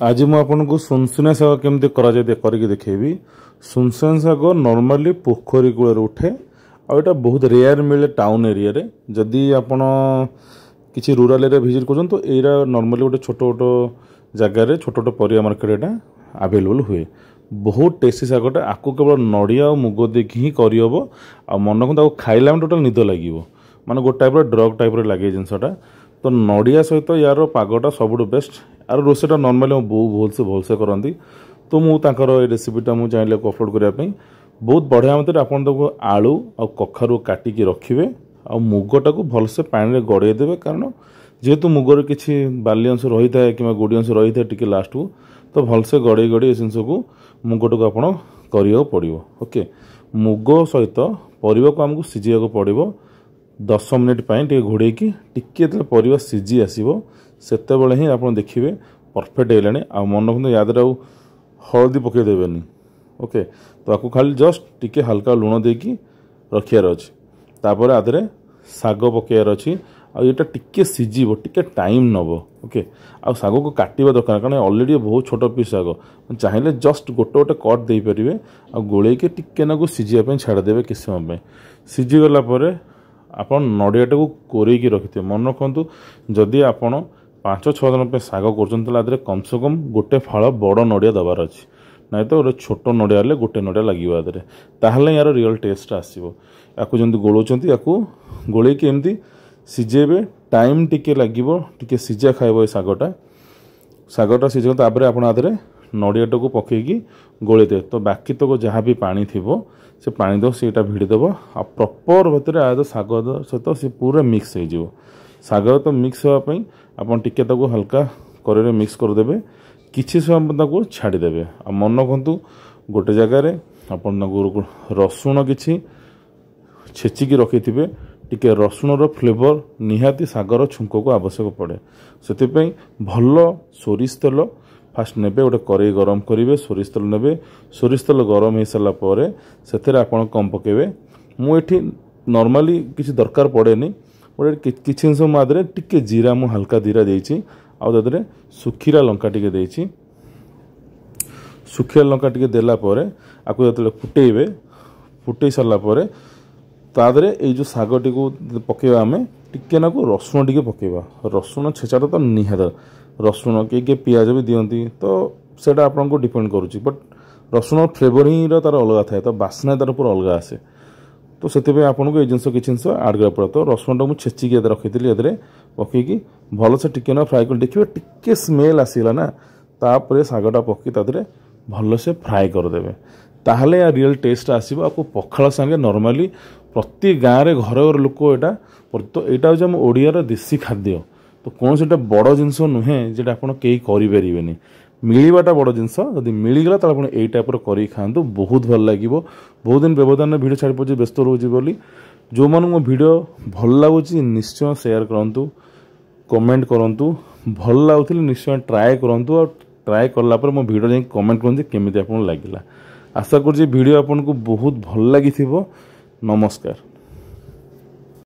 आज मुझे आपको सुनसुनिया शाग केमती करके देखेबी। सुनसुनिया शाग नॉर्मली पोखरी कूल उठे आटा बहुत रेयर मिले टाउन एरिया रे। जदि आपण किसी रूरल एरिया विजिट कर तो यहाँ नॉर्मली गोटे छोट छोट जगार छोट छोट परिया मार्केट यहाँ आवेलेबल हुए। बहुत टेस्टी शागटा आपको केवल नड़िया और मुग देखी ही करहब आ मन को खाइला टोटाल निद लगे माने गोटे टाइप ड्रग टाइप लगे जिनसटा। तो नड़िया सहित यार पागटा सबुठ बेस्ट। यार रोषेटा नॉर्मली मो बो भलसे करती तो मुझे रेसिपीटा मुझे चाहिए अपलोड करने बहुत बढ़िया मत आपको आलू आ कखारू काटिकी रखिए आ मुगटा को भलसे पानी में गड़े देवे कारण जेहेतु मुगर किसी बाली अंश रही है कि गोड़ी अंश रही है टी लास्ट को तो भलसे गड़े गड़े जिनस को मुगटा को आपड़ कर पड़ो। ओके मुग सहित परिवा को आमको सीझा पड़ो 10 मिनिट घोड़े टिके परिवा सीझी आसो से ही आप देखिए परफेक्ट है आ मन रखते याद हलदी पकईदेवेनि। ओके तो आपको खाली जस्ट टिके हल्का लुण देकी रखियार अच्छे तापर आधे शाग पकेयार अच्छी आटा टिके सीझब टिके टाइम नब। ओके आ शाग को काटिबा दरकार कारण ऑलरेडी बहुत छोट पीस शाग चाहिए जस्ट गोटे गोटे कट दे पारे आ गोलैके टिके नाकु सीझापी छाड़देवे किस समय सीझीगला आप नड़ियाटा को कोरेकी रखिथे। मन रखु जदि आपण 5-6 दिन पे शाग कर कम से कम गोटे फाड़ बड़ नड़िया दबार अच्छी ना तो गोटे छोट नड़िया गोटे नड़िया लगे आदि ताहले यार रियल टेस्ट आसो। या जमी गोलौंट या गोलैकी एमती सीझेबे टाइम टिके लगे टिके सीझा खाइब ये शागटा सीझे तापर आप आधे नड़ियाटा को पकईकी गोलैदे तो बाकी तो जहाँ भी पानी थी से पानी दो सीटा भिड़देव आ प्रॉपर भितर आद शाग सहित सी पूरा मिक्स हो शाग तो मिक्स होगापी आप टिके हल्का कर मिक्स करदे किसी समय छाड़देवे आ मन रखु गोटे जगार आप रसुण कि छेचिकी रखी थे टिके रसुण फ्लेवर निहाती शागर छुंक को आवश्यक पड़े से भल सोरिष तेल फास्ट ने गोटे कड़े गरम करेंगे सोरिष तेल ने सोरिष तेल गरम हो सारापर से आप कम पकेबे मुझे नॉर्मली किसी दरकार पड़ेनी गोटे किसी जिन टिके जीरा मु हल्का जीरा देती आदि सुखीला लंका टिके देती सुखीला लंका टिके देलापर आपको जो फुटेबे फुटे सारापर तादरे ये जो शागटी को पकेबा आम टिके नाकु रसुण टिके पकेबा रसुण छेचाटा तो निहात रसुण किए पियाज भी दिखती तो सेटा आपको डिपेंड करुच्ची बट रसुण फ्लेवर ही तार अलग थाए तो बास्ना तार पूरा अलग आसे तो से आपको ये जिन कि आड करा पड़े। तो रसुणटा मुझे छेचिकी रखी थी पकईकी भलसे टिके ना फ्राए कर देखिए टिके स्मेल आसला ना तापर शागटा पकई तादे भलसे फ्राए करदे ताहले या रियल टेस्ट आसो। आपको पखाल सांगे नॉर्मली प्रति गाँव में घर घर लोक यहाँ तो यहाँ हूँ आम ओडियार देसी खाद्य तो कौन से बड़ जिनस नुहे जो आप करें मिलवाटा बड़ जिनस जब मिलगला तो आप टाइप कर खातु बहुत भल लगे। बहुत दिन व्यवधान भिडियो छाड़ पड़े व्यस्त रोचे बोली जो मन मो भिडियो भल लगुच निश्चय शेयर करूँ कमेंट करूँ भल लगुले निश्चय ट्राए करूँ और ट्राए कलापर मो भिडियो जाए कमेंट करूँ केमी आपको लगे। आशा कर भिडियो आपको बहुत भल लगी। नमस्कार।